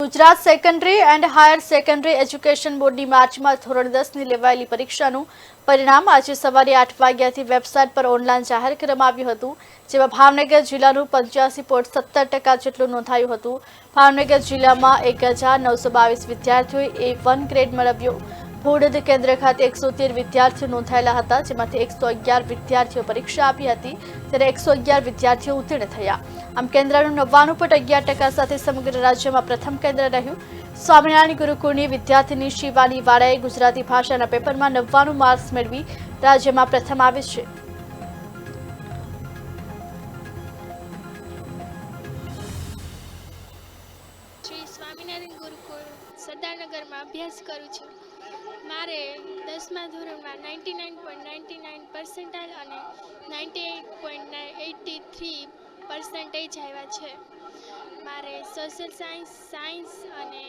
Gujarat secondary and higher secondary education બોર્ડની માર્ચમાં ધોરણ 10ની લેવાયેલી પરીક્ષાનું પરિણામ આજે સવારે 8 વાગ્યાથી વેબસાઇટ પર ઓનલાઈન જાહેર કરવામાં આવ્યું હતું, જેમાં ભાવનગર જિલ્લાનું 85.70% જેટલું નોંધાયું હતું। ભાવનગર જિલ્લામાં 1922 વિદ્યાર્થીઓએ A1 ગ્રેડ મેળવ્યો। બોર્ડ કેન્દ્ર ખાતે 113 વિદ્યાર્થીઓ નોંધાયેલા હતા, જેમાંથી 111 વિદ્યાર્થીઓ પરીક્ષા આપી હતી, ત્યારે 111 વિદ્યાર્થીઓ ઉત્તીર્ણ થયા। આમ કેન્દ્રનું 99.11% સાથે સમગ્ર રાજ્યમાં પ્રથમ કેન્દ્ર રહ્યું। સ્વામિનારાયણ ગુરુકુળની વિદ્યાર્થીની શિવાની વાળાએ ગુજરાતી ભાષાના પેપરમાં 99 માર્ક્સ મેળવી રાજ્યમાં પ્રથમ આવે છે। શ્રી સ્વામિનારાયણ ગુરુકુળ સરદારનગરમાં અભ્યાસ કરું છું। મારે 10મા ધોરણમાં 99.99% અને 98.83% આવ્યા છે। મારે સોશિયલ સાયન્સ અને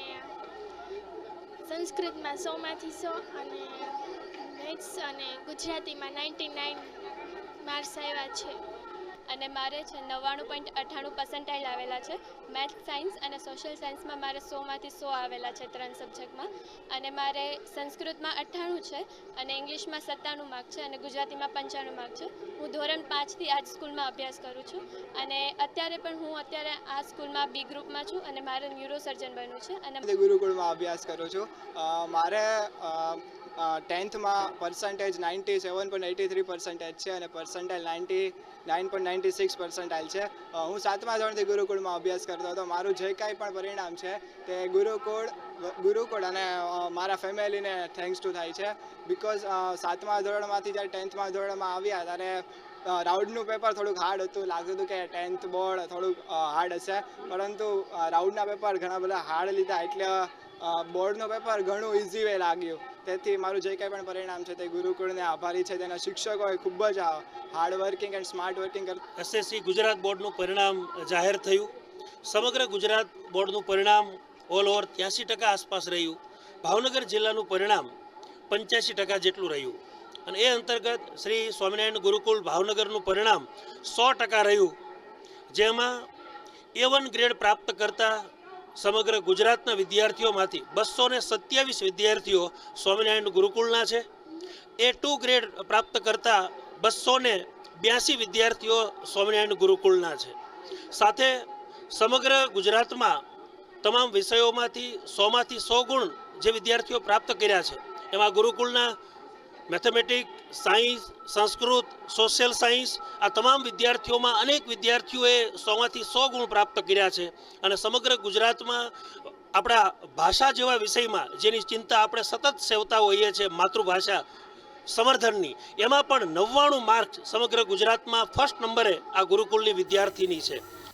સંસ્કૃતમાં 100માંથી 100 અને મેથ્સ અને ગુજરાતીમાં 99 માર્ક્સ આવ્યા છે। અને મારે છે 99.98% આવેલા છે। મેથ્સ સાયન્સ અને સોશિયલ સાયન્સમાં મારે 100માંથી 100 આવેલા છે 3 સબ્જેક્ટમાં। અને મારે સંસ્કૃતમાં 98 છે અને ઇંગ્લિશમાં 97 માર્ક છે અને ગુજરાતીમાં 95 માર્ક છે। હું ધોરણ 5થી આ જ સ્કૂલમાં અભ્યાસ કરું છું અને અત્યારે હું આ સ્કૂલમાં બી ગ્રુપમાં છું અને મારે ન્યુરોસર્જન બનવું છે। અને ગુરુકુળમાં અભ્યાસ કરું છું। મારે 10થમાં પર્સન્ટેજ 97.83% છે અને પર્સન્ટાઇલ 99.96% છે। હું 7મા ધોરણથી ગુરુકુળમાં અભ્યાસ કરતો હતો। મારું જે કાંઈ પણ પરિણામ છે તે ગુરુકુળ અને મારા ફેમિલીને થેન્ક્સ ટુ થાય છે, બિકોઝ 7મા ધોરણમાંથી જ્યારે 10થમા ધોરણમાં આવ્યા ત્યારે રાઉન્ડનું પેપર થોડુંક હાર્ડ હતું, લાગતું હતું કે 10th બોર્ડ થોડુંક હાર્ડ હશે, પરંતુ રાઉન્ડના પેપર ઘણા બધા હાર્ડ લીધા એટલે બોર્ડનું પેપર ઘણું ઇઝી વે લાગ્યું। તેથી મારું જે કંઈ પણ પરિણામ છે તે ગુરુકુળને આભારી છે। તેના શિક્ષકોએ ખૂબ જ hard working and smart working SSC Gujarat બોર્ડનું પરિણામ જાહેર થયું। સમગ્ર ગુજરાત બોર્ડનું પરિણામ ઓલ ઓવર 83% આસપાસ રહ્યું। ભાવનગર જિલ્લાનું પરિણામ 85% જેટલું રહ્યું અને એ અંતર્ગત શ્રી સ્વામિનારાયણ ગુરુકુળ ભાવનગરનું પરિણામ 100% રહ્યું, જેમાં A1 ગ્રેડ પ્રાપ્ત કરતા સમગ્ર ગુજરાતના વિદ્યાર્થીઓમાંથી 227 વિદ્યાર્થીઓ સ્વામિનારાયણ ગુરુકુળના છે। A2 ગ્રેડ પ્રાપ્ત કરતા 282 વિદ્યાર્થીઓ સ્વામિનારાયણ ગુરુકુળના છે। સાથે સમગ્ર ગુજરાતમાં તમામ વિષયોમાંથી 100માંથી 100 ગુણ જે વિદ્યાર્થીઓ પ્રાપ્ત કર્યા છે, એમાં ગુરુકુળના mathematics, science, Sanskrit, social science આ તમામ વિદ્યાર્થીઓમાં અનેક વિદ્યાર્થીઓએ 100માંથી 100 ગુણ પ્રાપ્ત કર્યા છે। અને સમગ્ર ગુજરાતમાં આપણા ભાષા જેવા વિષયમાં જેની ચિંતા આપણે સતત સેવતા હોઈએ છીએ, માતૃભાષા સંવર્ધનની, એમાં પણ 99 માર્ક્સ સમગ્ર ગુજરાતમાં ફર્સ્ટ નંબરે આ ગુરુકુળની વિદ્યાર્થીની છે।